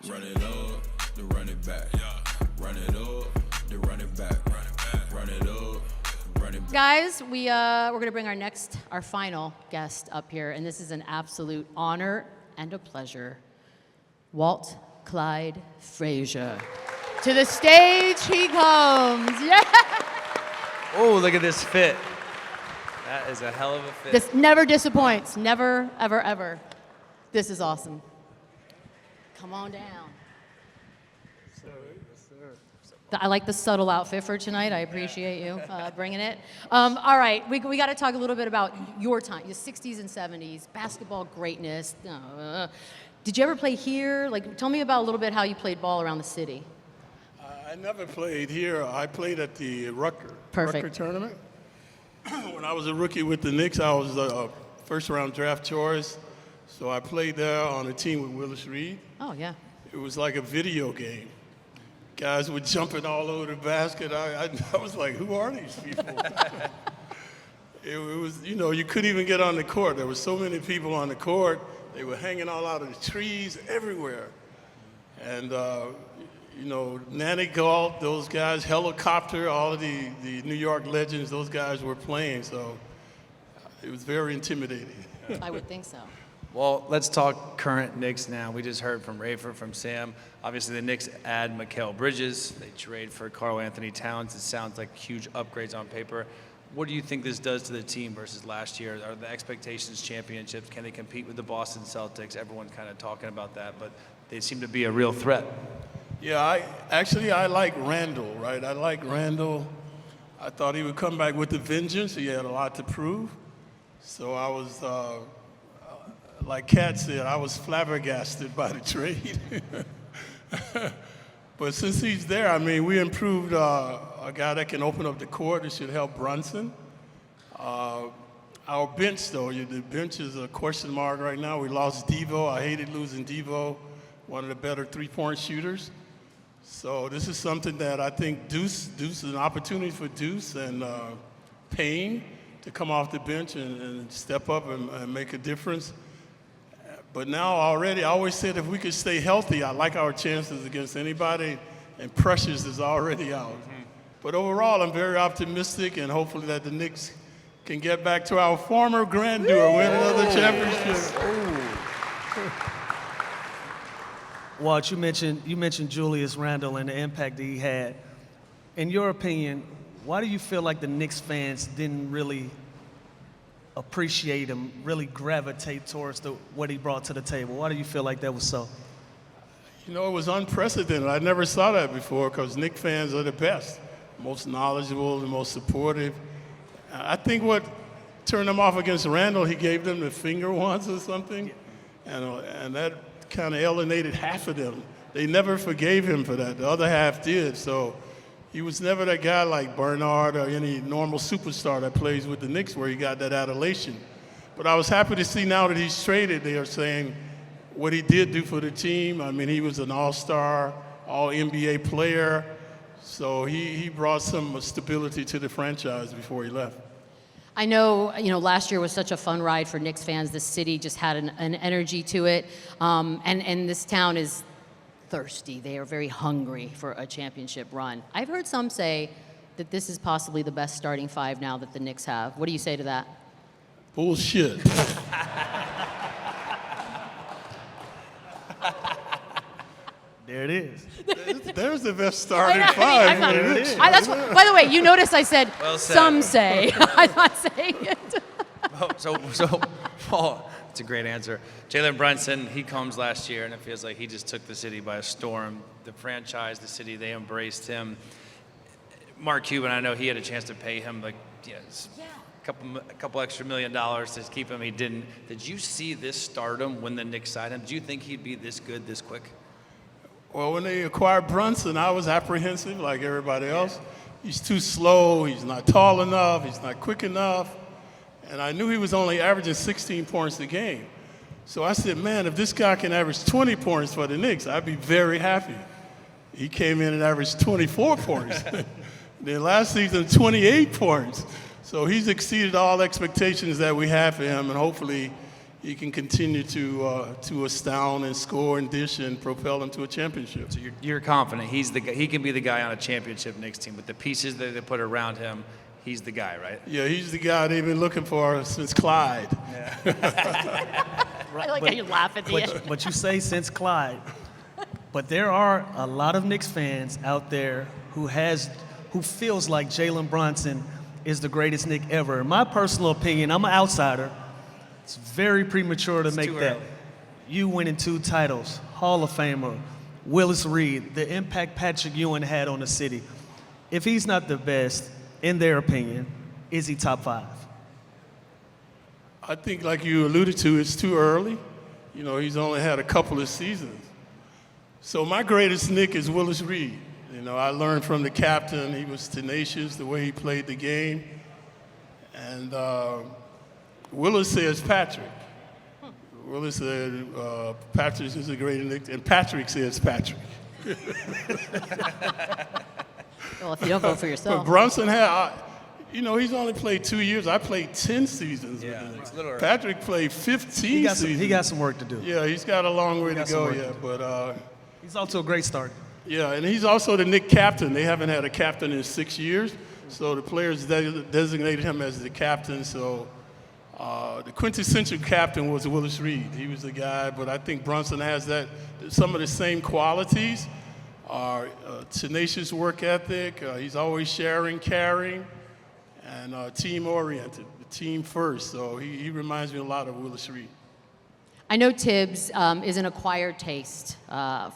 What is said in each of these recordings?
Run it up, then run it back. Run it up, then run it back. Run it up, run it back. Guys, we're gonna bring our final guest up here, and this is an absolute honor and a pleasure. Walt Clyde Frazier. To the stage he comes. Yeah. Oh, look at this fit. That is a hell of a fit. This never disappoints. Never, ever, ever. This is awesome. Come on down. I like the subtle outfit for tonight. I appreciate you bringing it. All right, we got to talk a little bit about your time, your 60s and 70s, basketball greatness. Did you ever play here? Like, tell me about a little bit how you played ball around the city. I never played here. I played at the Rucker tournament. When I was a rookie with the Knicks, I was a first-round draft choice. So I played there on a team with Willis Reed. Oh, yeah. It was like a video game. Guys were jumping all over the basket. I was like, who are these people? It was, you know, you couldn't even get on the court. There were so many people on the court. They were hanging all out of the trees everywhere. And, you know, Nanny Galt, those guys, Helicopter, all of the New York legends, those guys were playing. So it was very intimidating. I would think so. Well, let's talk current Knicks now. We just heard from Rafer, from Sam. Obviously, the Knicks add Mikal Bridges. They trade for Karl Anthony-Towns. It sounds like huge upgrades on paper. What do you think this does to the team versus last year? Are the expectations championships? Can they compete with the Boston Celtics? Everyone's kind of talking about that, but they seem to be a real threat. Yeah, I like Randle, right? I like Randle. I thought he would come back with a vengeance. He had a lot to prove. So I was, like Kat said, I was flabbergasted by the trade. But since he's there, I mean, we improved a guy that can open up the court. It should help Brunson. Our bench, though, the bench is a question mark right now. We lost Devo. I hated losing Devo, one of the better three-point shooters. So this is something that I think Deuce is an opportunity for Deuce and Payne to come off the bench and step up and make a difference. But now already, I always said if we could stay healthy, I like our chances against anybody, and Precious is already out. But overall, I'm very optimistic, and hopefully that the Knicks can get back to our former grandeur, win another championship. Walt, you mentioned Julius Randle and the impact that he had. In your opinion, why do you feel like the Knicks fans didn't really appreciate him, really gravitate towards what he brought to the table? Why do you feel like that was so? You know, it was unprecedented. I never saw that before because Knicks fans are the best, most knowledgeable, the most supportive. I think what turned them off against Randle, he gave them the finger once or something, and that kind of alienated half of them. They never forgave him for that. The other half did. So he was never that guy like Bernard or any normal superstar that plays with the Knicks where he got that adulation. But I was happy to see now that he's traded, they are saying what he did do for the team. I mean, he was an all-star, all-NBA player. So he brought some stability to the franchise before he left. I know, last year was such a fun ride for Knicks fans. The city just had an energy to it. And this town is thirsty. They are very hungry for a championship run. I've heard some say that this is possibly the best starting five now that the Knicks have. What do you say to that? Bullshit. There it is. There's the best starting five. By the way, you notice I said, Well said. some say. I'm not saying it. So Paul, it's a great answer. Jalen Brunson, he comes last year, and it feels like he just took the city by a storm. The franchise, the city, they embraced him. Mark Cuban, I know he had a chance to pay him a couple extra $1 million to keep him. He didn't. Did you see this stardom when the Knicks signed him? Did you think he'd be this good this quick? Well, when they acquired Brunson, I was apprehensive like everybody else. He's too slow, he's not tall enough, he's not quick enough. And I knew he was only averaging 16 points a game. So I said, man, if this guy can average 20 points for the Knicks, I'd be very happy. He came in and averaged 24 points. Then last season, 28 points. So he's exceeded all expectations that we have for him, and hopefully he can continue to astound and score and dish and propel them to a championship. So you're confident he's the guy, he can be the guy on a championship Knicks team with the pieces that they put around him. He's the guy, right? Yeah, he's the guy they've been looking for since Clyde. I like how you laugh at the end. But you say since Clyde. But there are a lot of Knicks fans out there who feels like Jalen Brunson is the greatest Knick ever. In my personal opinion, I'm an outsider. It's very premature to make too that. early. You winning 2 titles, Hall of Famer, Willis Reed, the impact Patrick Ewing had on the city. If he's not the best, in their opinion, is he top 5? I think, like you alluded to, it's too early. You know, he's only had a couple of seasons. So my greatest Knick is Willis Reed. You know, I learned from the captain. He was tenacious, the way he played the game. And Willis says Patrick. Willis said Patrick is a great Knick, and Patrick says Patrick. Well, if you don't vote for But yourself. Brunson had, you know, he's only played 2 years. I played 10 seasons with the Knicks. it's a little early. Patrick played 15 seasons. He got some work to do. Yeah, he's got a long way to got some go work yet, to but He's off to a great start. yeah, and he's also the Knick captain. They haven't had a captain in 6 years, so the players designated him as the captain. So the quintessential captain was Willis Reed. He was the guy, but I think Brunson has some of the same qualities. Tenacious work ethic. He's always sharing, caring, and team-oriented, team first. So he reminds me a lot of Willis Reed. I know Tibbs is an acquired taste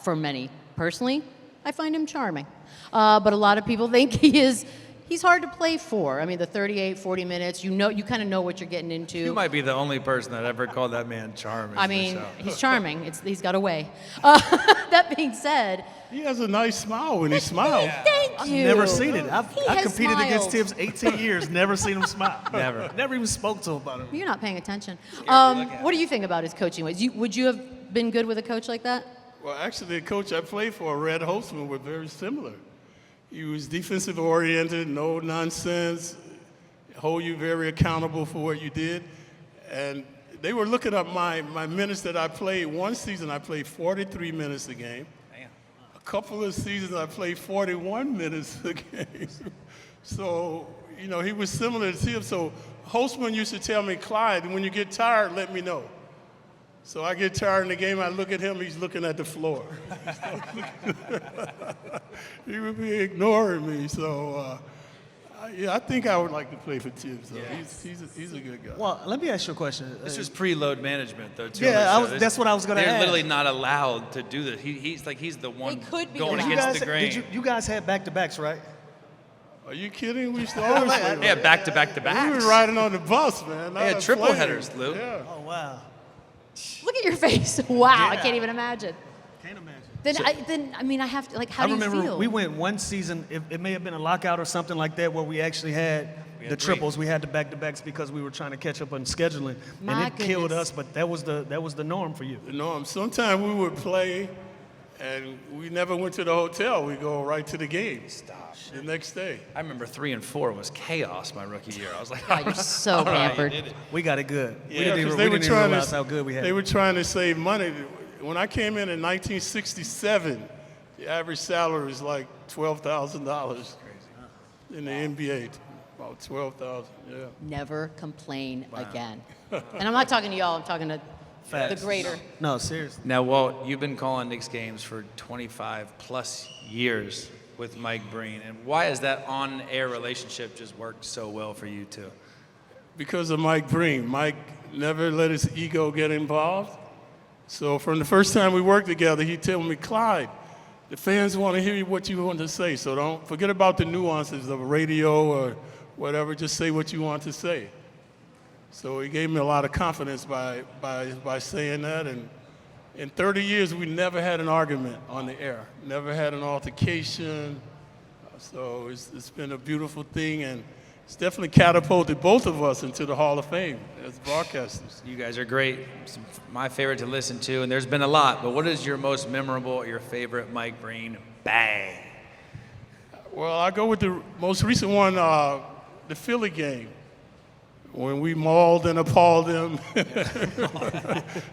for many. Personally, I find him charming. But a lot of people think he's hard to play for. I mean, the 38, 40 minutes, you kind of know what you're getting into. You might be the only person that ever called that man charming. I mean, Michelle. he's charming. He's got a way. That being said, He has a nice smile when he smiles. thank you. Never seen it. He I has competed against smiled. Tibbs 18 years, never seen him smile. Never. Never even spoke to him about it. You're not paying attention. What do you think about his coaching ways? Would you have been good with a coach like that? Well, actually, the coach I played for, Red Holtzman, were very similar. He was defensive oriented, no nonsense, hold you very accountable for what you did. And they were looking up my minutes that I played. One season I played 43 minutes a game. Damn. A couple of seasons I played 41 minutes a game. So, you know, he was similar to him. So Holtzman used to tell me, Clyde, when you get tired, let me know. So I get tired in the game, I look at him, he's looking at the floor. He would be ignoring me. So, yeah, I think I would like to play for Tibbs, though. Yeah. He's a good guy. Well, let me ask you a question. This was pre-load management, though, too. Yeah, Michelle. that's what I was gonna They're ask. literally not allowed to do this. He's the one could be going allowed. against the grain. You guys had back-to-backs, right? Are you kidding? We used to always play. Yeah, back-to-back-to-back. We were riding on the bus, man. They had not triple playing. headers, Lou. Yeah. Oh, wow. Look at your face. Wow, I Yeah. can't even imagine. Can't imagine. Then I mean, I have to, like, how I do you remember feel? we went one season, it may have been a lockout or something like that, where we actually had had the three. triples. We had the back-to-backs because we were trying to catch up on scheduling. My and it killed goodness. us, but that was the norm for you. You know, sometimes we would play, and we never went to the hotel. We go right to the game. Stop. The next day. I remember 3 and 4 was chaos my rookie year. I was like, God, you're so I don't know how you pampered. did it. We got it good. Yeah, we didn't 'cause even realize how good we had They it. were trying to save money. When I came in 1967, the average salary was like $12,000 in the NBA. About 12,000. Yeah. Never complain again. And I'm not talking to y'all. I'm talking to the greater. No, seriously. Now, Walt, you've been calling Knicks games for 25 plus years with Mike Breen, and why has that on-air relationship just worked so well for you two? Because of Mike Breen. Mike never let his ego get involved. So from the first time we worked together, he told me, Clyde, the fans want to hear what you want to say, so don't forget about the nuances of radio or whatever, just say what you want to say. So he gave me a lot of confidence by saying that, and in 30 years, we never had an argument on the air, never had an altercation. So it's been a beautiful thing, and it's definitely catapulted both of us into the Hall of Fame as broadcasters. You guys are great. It's my favorite to listen to, and there's been a lot, but what is your most memorable, your favorite Mike Breen bang? Well, I go with the most recent one, the Philly game. when we mauled and appalled them.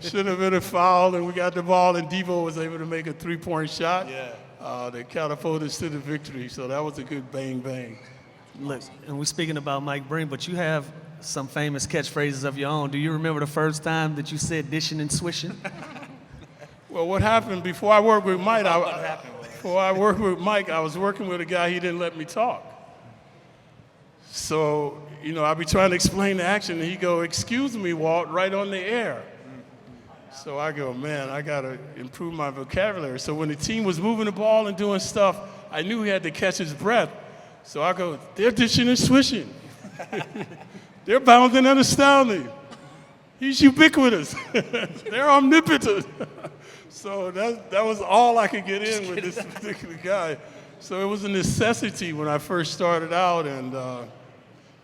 Should have been a foul, and we got the ball, and Devo was able to make a three-point shot that catapulted us to the victory. So that was a good bang. Look, and we're speaking about Mike Breen, but you have some famous catchphrases of your own. Do you remember the first time that you said dishing and swishing? Well, what happened before I worked with Mike? I was working with a guy. He didn't let me talk. So, you know, I'd be trying to explain the action, and he'd go, "Excuse me, Walt," right on the air. So I go, man, I got to improve my vocabulary. So when the team was moving the ball and doing stuff, I knew he had to catch his breath. So I go, "They're dishing and swishing. They're bounding and astounding. He's ubiquitous. They're omnipotent." So that was all I could get in with this particular guy. So it was a necessity when I first started out, and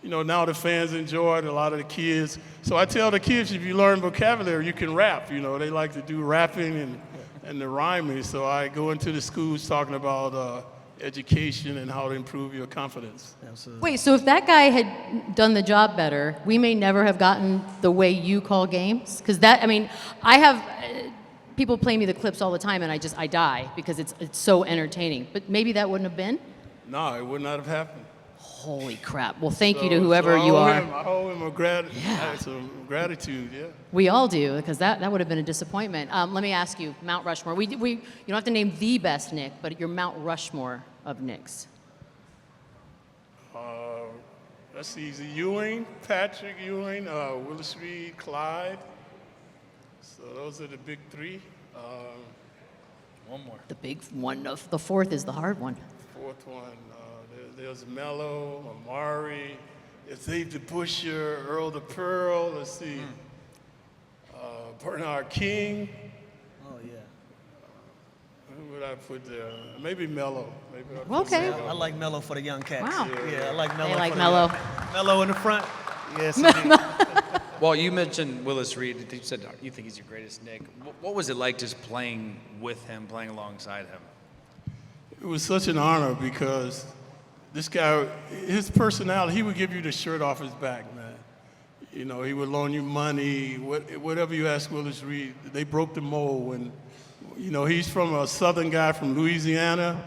you know, now the fans enjoy it, a lot of the kids. So I tell the kids, if you learn vocabulary, you can rap. You know, they like to do rapping and the rhyming. So I go into the schools talking about education and how to improve your confidence. Absolutely. Wait, so if that guy had done the job better, we may never have gotten the way you call games? Because that, I mean, I have, people play me the clips all the time, and I die because it's so entertaining. But maybe that wouldn't have been? No, it would not have happened. Holy crap. Well, thank you to whoever you are. I owe him some gratitude, yeah. We all do, because that would have been a disappointment. Let me ask you, Mount Rushmore. You don't have to name the best Knick, but your Mount Rushmore of Knicks. That's easy. Ewing, Patrick Ewing, Willis Reed, Clyde. So those are the big three. One more. The big one, the fourth is the hard one. Fourth one, there's Mello, Amari, Dave DeBuscher, Earl the Pearl, let's see, Bernard King. Oh, yeah. Who would I put there? Maybe Mello. Okay. I like Mello for the young cats. Wow. Yeah, I like Mello. They like for Mello. Mello in the front. Yes, indeed. Well, you mentioned Willis Reed. You said you think he's your greatest Knick. What was it like just playing with him, playing alongside him? It was such an honor because this guy, his personality, he would give you the shirt off his back, man. You know, he would loan you money, whatever you ask Willis Reed. They broke the mold when, you know, he's from a southern guy from Louisiana,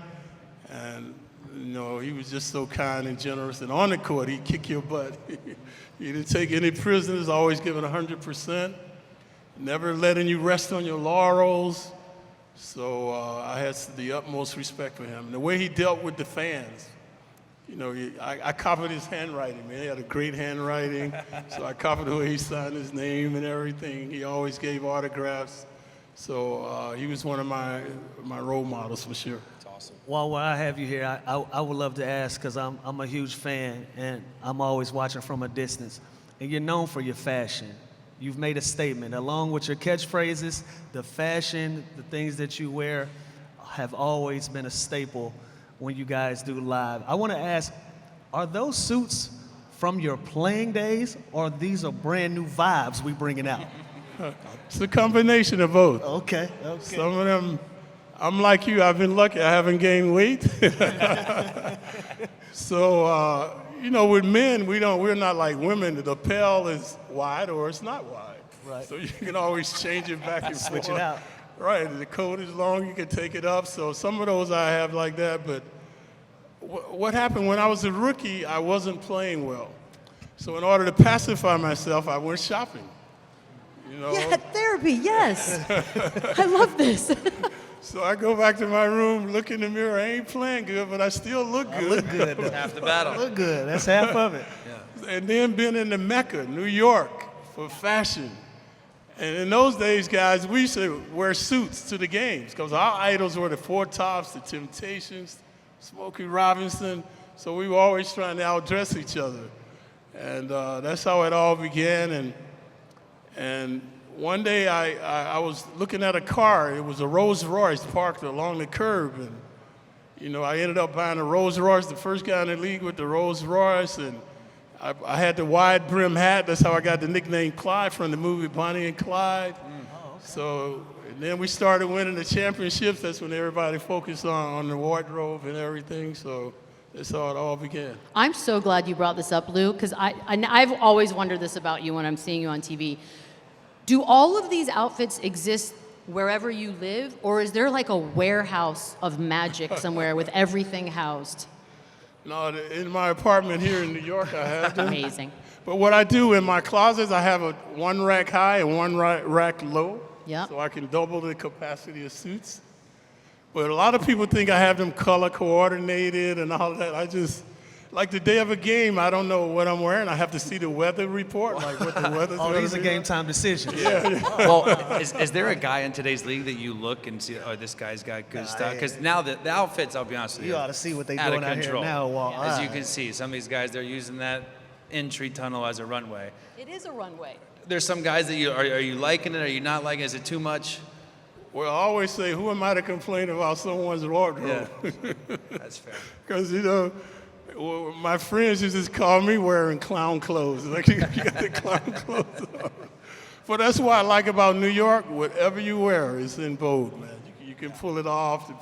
and, you know, he was just so kind and generous. And on the court, he'd kick your butt. He didn't take any prisoners, always giving 100%, never letting you rest on your laurels. So I had the utmost respect for him. And the way he dealt with the fans, you know, I copied his handwriting, man. He had a great handwriting, so I copied the way he signed his name and everything. He always gave autographs. So he was one of my role models for sure. That's awesome. While I have you here, I would love to ask, because I'm a huge fan, and I'm always watching from a distance. And you're known for your fashion. You've made a statement. Along with your catchphrases, the fashion, the things that you wear have always been a staple when you guys do live. I want to ask, are those suits from your playing days, or these are brand new vibes we bringing out? It's a combination of both. Okay. Some of them, I'm like you, I've been lucky. I haven't gained weight. So, you know, with men, we're not like women. The lapel is wide or it's not wide. Right. So you can always change it back and forth. Switch it out. Right. The coat is long, you can take it up. So some of those I have like that. But what happened when I was a rookie, I wasn't playing well. So in order to pacify myself, I went shopping. You know? Yeah, therapy, yes. I love this. So I go back to my room, look in the mirror. I ain't playing good, but I still look good. Look good. Though. Half the battle. Look good. That's half of it. And then been in the Mecca, New York, for fashion. And in those days, guys, we used to wear suits to the games because our idols were the Four Tops, the Temptations, Smokey Robinson. So we were always trying to outdress each other. And that's how it all began. And one day I was looking at a car. It was a Rolls Royce parked along the curb. And, you know, I ended up buying a Rolls Royce, the first guy in the league with the Rolls Royce. And I had the wide brim hat. That's how I got the nickname Clyde from the movie Bonnie and Clyde. So and then we started winning the championships. That's when everybody focused on the wardrobe and everything. So That's how it all began. I'm so glad you brought this up, Lou, because I've always wondered this about you when I'm seeing you on TV. Do all of these outfits exist wherever you live, or is there like a warehouse of magic somewhere with everything housed? No, in my apartment here in New York, I have them. Amazing. But what I do in my closets, I have one rack high and one rack low. Yep. So I can double the capacity of suits. But a lot of people think I have them color coordinated and all that. I just, like the day of a game, I don't know what I'm wearing. I have to see the weather report, like what the weather's Oh, gonna these are be game like. time decisions. Well, is there a guy in today's league that you look and see, oh, this guy's got good stuff? Because now the outfits, I'll be honest with you, You ought to see what they out doing of out here control. now, Walt. As you can see, some of these guys, they're using that entry tunnel as a runway. It is a runway. There's some guys that are you liking it? Are you not liking it? Is it too much? Well, I always say, who am I to complain about someone's wardrobe? That's fair. Because, you know, well, my friends used to just call me wearing clown clothes. Like, you got the clown clothes on. But that's what I like about New York. Whatever you wear is in vogue, man. You can pull it off. The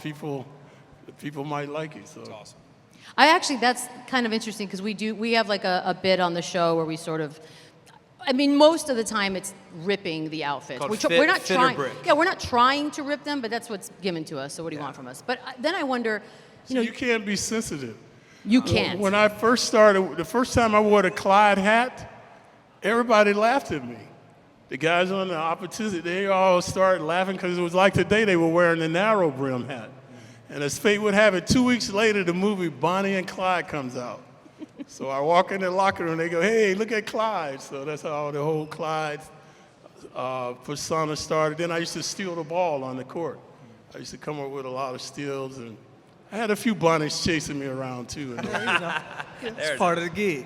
people might like it. So. That's awesome. That's kind of interesting because we have like a bit on the show where we sort of, I mean, most of the time it's ripping the outfits. Called We're not fit or trying. brick. Yeah, we're not trying to rip them, but that's what's given to us. So what do you want from us? But then I wonder, So you can't be sensitive. you can't. When I first started, the first time I wore the Clyde hat, everybody laughed at me. The guys on the opposite, they all started laughing because it was like today they were wearing the narrow brim hat. And as fate would have it, 2 weeks later, the movie Bonnie and Clyde comes out. So I walk in the locker room, they go, hey, look at Clyde. So that's how the whole Clyde persona started. Then I used to steal the ball on the court. I used to come up with a lot of steals, and I had a few Bonnies chasing me around, too. It's part of the gig.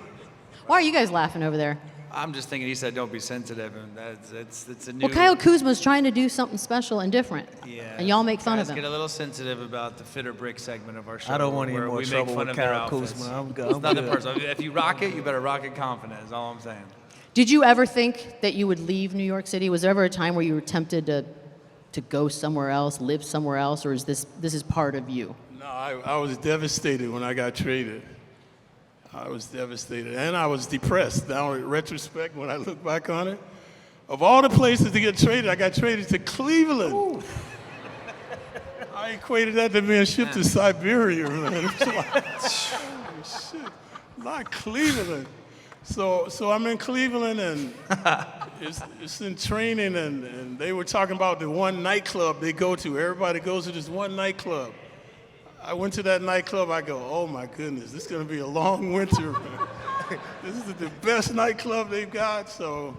Why are you guys laughing over there? I'm just thinking he said don't be sensitive, and it's a new. Well, Kyle Kuzma's trying to do something special and different. Yeah. And y'all make fun of Guys him. get a little sensitive about the fit or brick segment of our show. I don't want any where more we trouble make fun with of their Kyle outfits. Kuzma. I'm good. It's nothing personal. If you rock it, you better rock it confident. Is all I'm saying. Did you ever think that you would leave New York City? Was there ever a time where you were tempted to go somewhere else, live somewhere else, or is this is part of you? No, I was devastated when I got traded. I was devastated, and I was depressed. Now, in retrospect, when I look back on it, of all the places to get traded, I got traded to Cleveland. Ooh. I equated that to being shipped to Siberia, man. It's like, shit, not Cleveland. So I'm in Cleveland, and it's in training, and they were talking about the one nightclub they go to. Everybody goes to this one nightclub. I went to that nightclub, I go, oh my goodness, this is gonna be a long winter. This is the best nightclub they've got, so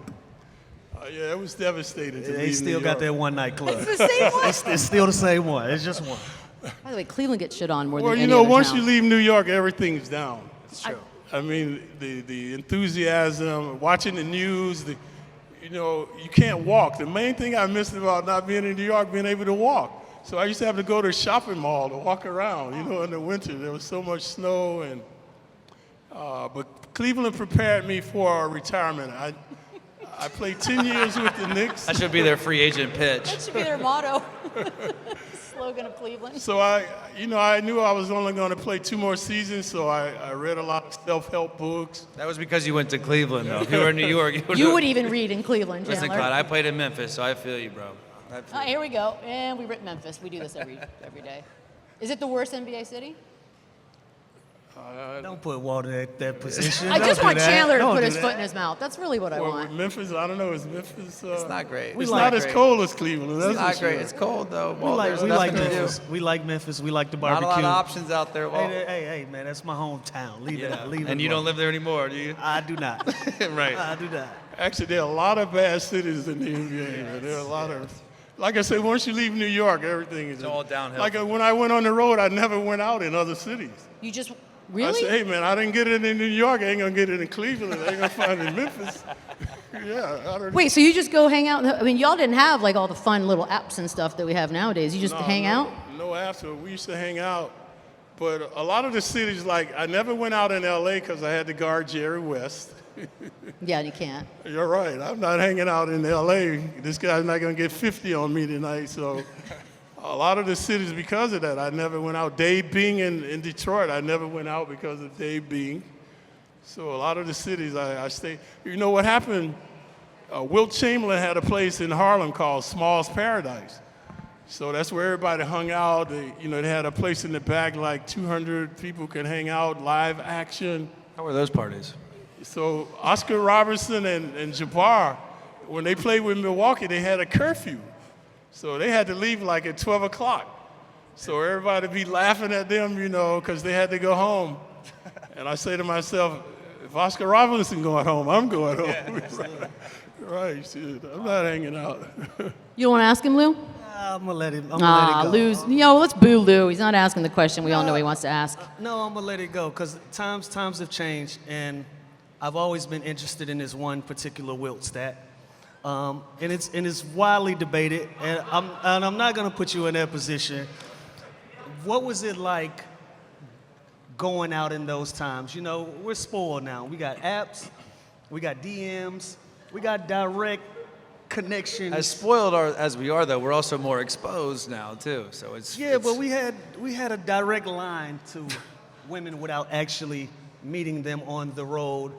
yeah, it was devastating to They leave still New got York. that one nightclub. It's the same one. It's still the same one. It's just one. By the way, Cleveland gets shit on more Well, than you any know, other once town. you leave New York, everything's down. It's true. I mean, the enthusiasm, watching the news, you know, you can't walk. The main thing I missed about not being in New York, being able to walk. So I used to have to go to a shopping mall to walk around, you know, in the winter. There was so much snow, and but Cleveland prepared me for retirement. I played 10 years with the Knicks. That should be their free agent pitch. That should be their motto. Slogan of Cleveland. So I knew I was only going to play 2 more seasons, so I read a lot of self-help books. That was because you went to Cleveland, though. If you were in New York, You would even read in Cleveland, Listen, Chandler. Clyde, I played in Memphis, so I feel you, bro. I feel you. Here we go. And we rip Memphis. We do this every day. Is it the worst NBA city? Don't put Walt in that position. I just Don't want do that. Chandler to Don't put do his that. foot in his mouth. That's really what I Well, want. with Memphis, I don't know, is Memphis... It's not great. It's not as cold as Cleveland, that's It's not for great. sure. It's cold, though. We Well, like there's nothing to Memphis. do. We like Memphis. We like the Not a barbecue. lot of options out there, Walt. Hey, man, that's my hometown. Leave it Yeah. out. Leave it And you alone. don't live there anymore, do you? I do not. Right. I do not. Actually, there are a lot of bad cities in the NBA. Man. There are a lot of... Like I said, once you leave New York, everything is... It's all downhill. Like when I went on the road, I never went out in other cities. You just I really? said, hey, man, I didn't get it in New York. I ain't going to get it in Cleveland. I ain't going to find it in Memphis. Yeah, I don't Wait, so you just go hang out? I mean, y'all didn't have like all the fun little apps and stuff that we have nowadays. You just hang out? No, after. We used to hang out. But a lot of the cities, like, I never went out in L.A. because I had to guard Jerry West. Yeah, you can't. You're right. I'm not hanging out in L.A. This guy's not going to get 50 on me tonight. So a lot of the cities because of that. I never went out. Dave being in Detroit, I never went out because of Dave being. So a lot of the cities I stayed. You know what happened? Wilt Chamberlain had a place in Harlem called Small's Paradise. So that's where everybody hung out. They had a place in the back like 200 people could hang out, live action. How were those parties? So Oscar Robertson and Jabbar, when they played with Milwaukee, they had a curfew. So they had to leave like at 12 o'clock. So everybody be laughing at them, because they had to go home. And I say to myself, if Oscar Robinson going home, I'm going home. Yeah, right, shit. I'm not hanging out. You don't want to ask him, Lou? I'm gonna let it go. Lou's, let's boo Lou. He's not asking the question we all know he wants to ask. No, I'm gonna let it go because times have changed, and I've always been interested in this one particular Wilt stat, and it's widely debated. And I'm not gonna put you in that position. What was it like going out in those times? We're spoiled now. We got apps, we got DMs, we got direct connections. As spoiled as we are, though, we're also more exposed now too. So it's but we had a direct line to women without actually meeting them on the road.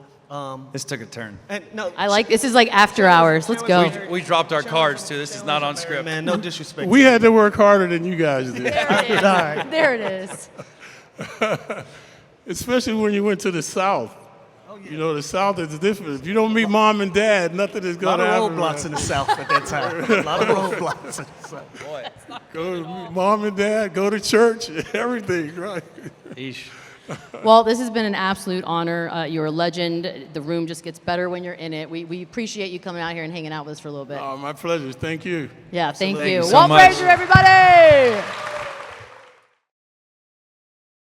This took a turn. And no, This is like after hours. Let's go. We dropped our cards too. This is not on script. Man, no disrespect. We had to work harder than you guys did. There it is. Right. There it is. Especially when you went to the South. The South is different. If you don't meet mom and dad, nothing is A going lot to of happen. roadblocks in the South at that time. A lot of roadblocks in the South. Boy. Go to meet mom and dad, go to church, everything, right? Eesh. Well, this has been an absolute honor. You're a legend. The room just gets better when you're in it. We appreciate you coming out here and hanging out with us for a little bit. My pleasure. Thank you. Yeah, thank Thank you. you so Walt much. Frazier, everybody!